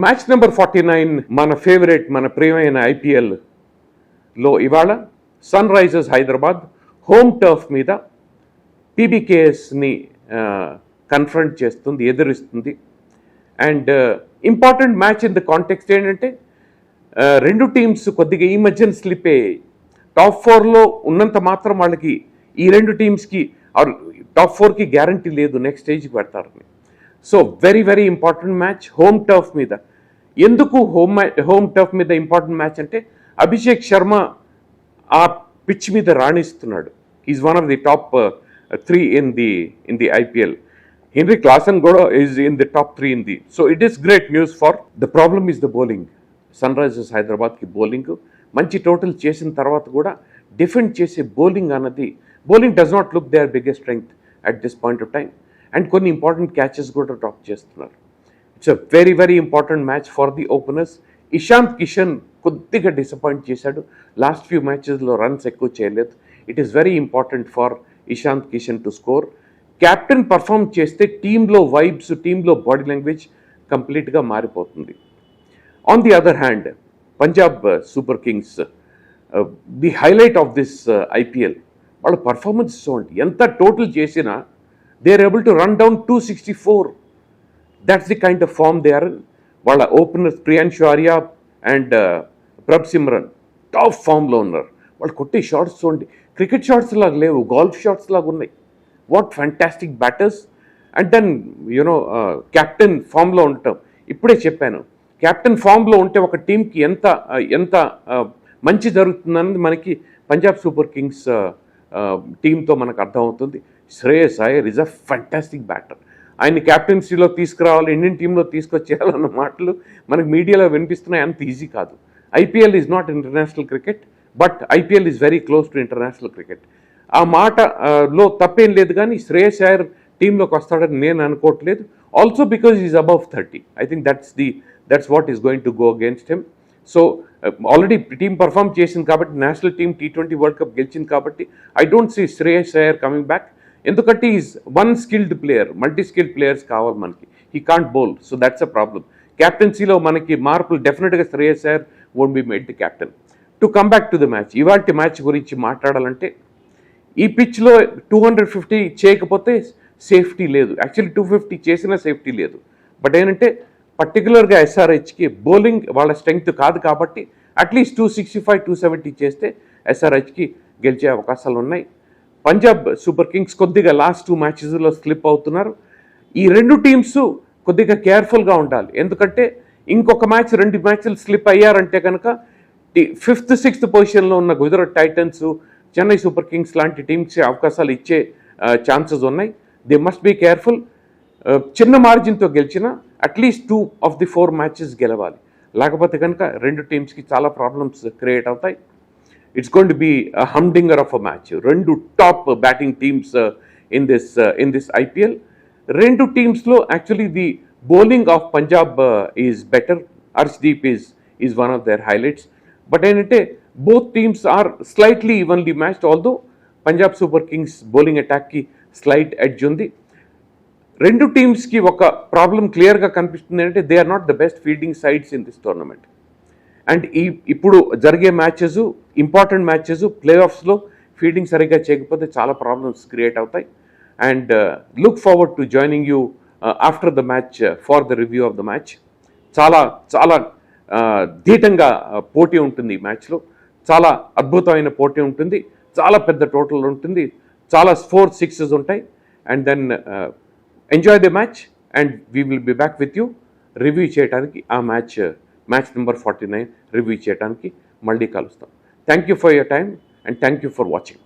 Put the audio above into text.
Match number 49 మన favourite మన ప్రియమైన ఐపీఎల్లో ఇవాళ Sunrisers Hyderabad home turf మీద పీబీకేఎస్ని కన్ఫ్రంట్ చేస్తుంది, ఎదురిస్తుంది. And important match in the context ఏంటంటే రెండు టీమ్స్ కొద్దిగా ఈ మధ్యన స్లిప్ అయ్యాయి. టాప్ 4లో ఉన్నంత మాత్రం వాళ్ళకి ఈ రెండు టీమ్స్కి టాప్ 4కి గ్యారంటీ లేదు నెక్స్ట్ స్టేజ్కి పెడతారని. So very very important match home turf మీద. ఎందుకు హోమ్ టర్ఫ్ మీద ఇంపార్టెంట్ మ్యాచ్ అంటే అభిషేక్ శర్మ ఆ పిచ్ మీద రాణిస్తున్నాడు. Is one of the top 3 in the IPL. Henrik Larsson Godo is in the top 3 in the. So it is great news for. The problem is the bowling. Sunrisers Hyderabad ki bowling manchi total chesin tarvata kuda defend chese bowling anadi, bowling does not look their biggest strength at this point of time, and konni important catches kuda drop chestunaru. It's a very very important match for the openers. Ishant Kishan కొద్దిగా disappoint చేశాడు, last few మ్యాచెస్లో runs ఎక్కువ చేయలేదు. It is very important for Ishant Kishan to score. Captain perform చేస్తే టీంలో vibes, టీంలో body language కంప్లీట్గా మారిపోతుంది. On the other hand Punjab super kings, the highlight of this IPL, వాళ్ళ పర్ఫార్మెన్స్ చూడండి. ఎంత టోటల్ చేసినా they are able to run down 264. That's the kind of form they are. వాళ్ళ openers Priyansh Arya and Prabh Simran top ఫామ్లో ఉన్నారు. వాళ్ళు కొట్టే షాట్స్ చూడండి, క్రికెట్ షాట్స్ లాగా లేవు, గోల్ఫ్ షాట్స్ లాగా ఉన్నాయి. What fantastic batters. And then you know captain ఫామ్లో ఉండటం, ఇప్పుడే చెప్పాను, క్యాప్టెన్ ఫామ్లో ఉంటే ఒక టీంకి ఎంత మంచి జరుగుతుందన్నది మనకి పంజాబ్ సూపర్ కింగ్స్ టీంతో మనకు అర్థమవుతుంది. Shreyas Iyer is a fantastic batter. ఆయన క్యాప్టెన్సీలో తీసుకురావాలి, ఇండియన్ టీంలో తీసుకొచ్చేయాలన్న మాటలు మనకు మీడియాలో వినిపిస్తున్నాయి. అంత ఈజీ కాదు. IPL is not international cricket, but IPL is very close to international cricket. ఆ మాటలో తప్పేం లేదు, కానీ శ్రేయస్ అయ్యర్ టీంలోకి వస్తాడని నేను అనుకోవట్లేదు. Also because is above 30. I think that's what is going to go against him. So already team perform చేసింది కాబట్టి, national team T20 world cup గెలిచింది కాబట్టి I don't see Shreyas Iyer coming back. ఎందుకంటే is one skilled player, multi skilled players కావాలి మనకి. He can't bowl, so that's a problem. క్యాప్టెన్సీలో మనకి మార్పులు డెఫినెట్గా Shreyas Iyer won't be made the captain. To come back to the match, ఇవాల్టి మ్యాచ్ గురించి మాట్లాడాలంటే ఈ పిచ్లో 250 చేయకపోతే సేఫ్టీ లేదు. యాక్చువల్లీ 250 చేసినా సేఫ్టీ లేదు. బట్ ఏంటంటే పర్టికులర్గా SRHకి బౌలింగ్ వాళ్ళ స్ట్రెంగ్త్ కాదు కాబట్టి అట్లీస్ట్ 265, 270 చేస్తే SRHకి గెలిచే అవకాశాలు ఉన్నాయి. పంజాబ్ సూపర్ కింగ్స్ కొద్దిగా లాస్ట్ 2 మ్యాచెస్లో స్లిప్ అవుతున్నారు. ఈ రెండు టీమ్స్ కొద్దిగా కేర్ఫుల్గా ఉండాలి. ఎందుకంటే ఇంకొక మ్యాచ్, 2 మ్యాచ్లు స్లిప్ అయ్యారంటే కనుక 5th, 6th పొజిషన్లో ఉన్న Gujarat titans, Chennai super kings లాంటి టీమ్స్ అవకాశాలు ఇచ్చే ఛాన్సెస్ ఉన్నాయి. They must be careful. చిన్న మార్జిన్తో గెలిచిన అట్లీస్ట్ 2 of the 4 మ్యాచెస్ గెలవాలి. లేకపోతే కనుక రెండు టీమ్స్కి చాలా ప్రాబ్లమ్స్ క్రియేట్ అవుతాయి. It's going to be a humdinger of a match. Rendu top batting teams in this IPL. Rendu teams lo actually the bowling of Punjab is better. Arshdeep is one of their highlights. But enante both teams are slightly evenly matched. Although Punjab Super Kings bowling attack ki slight edge undi. Rendu teams ki oka problem clear ga kanipistundi ante they are not the best fielding sides in this tournament. And ఇప్పుడు జరిగే matches, important matches, play ఆఫ్స్లో fielding సరిగ్గా చేయకపోతే చాలా problems create అవుతాయి. And look forward to joining you after the match for the review of the match. చాలా చాలా ధీటంగా పోటీ ఉంటుంది ఈ మ్యాచ్లో. చాలా అద్భుతమైన పోటీ ఉంటుంది, చాలా పెద్ద టోటల్ ఉంటుంది, చాలా 4 6s ఉంటాయి. And then enjoy the match and we will be back with you review చేయడానికి. ఆ మ్యాచ్ నెంబర్ 49 రివ్యూ చేయడానికి మళ్ళీ కలుస్తాం. Thank you for your time and thank you for watching.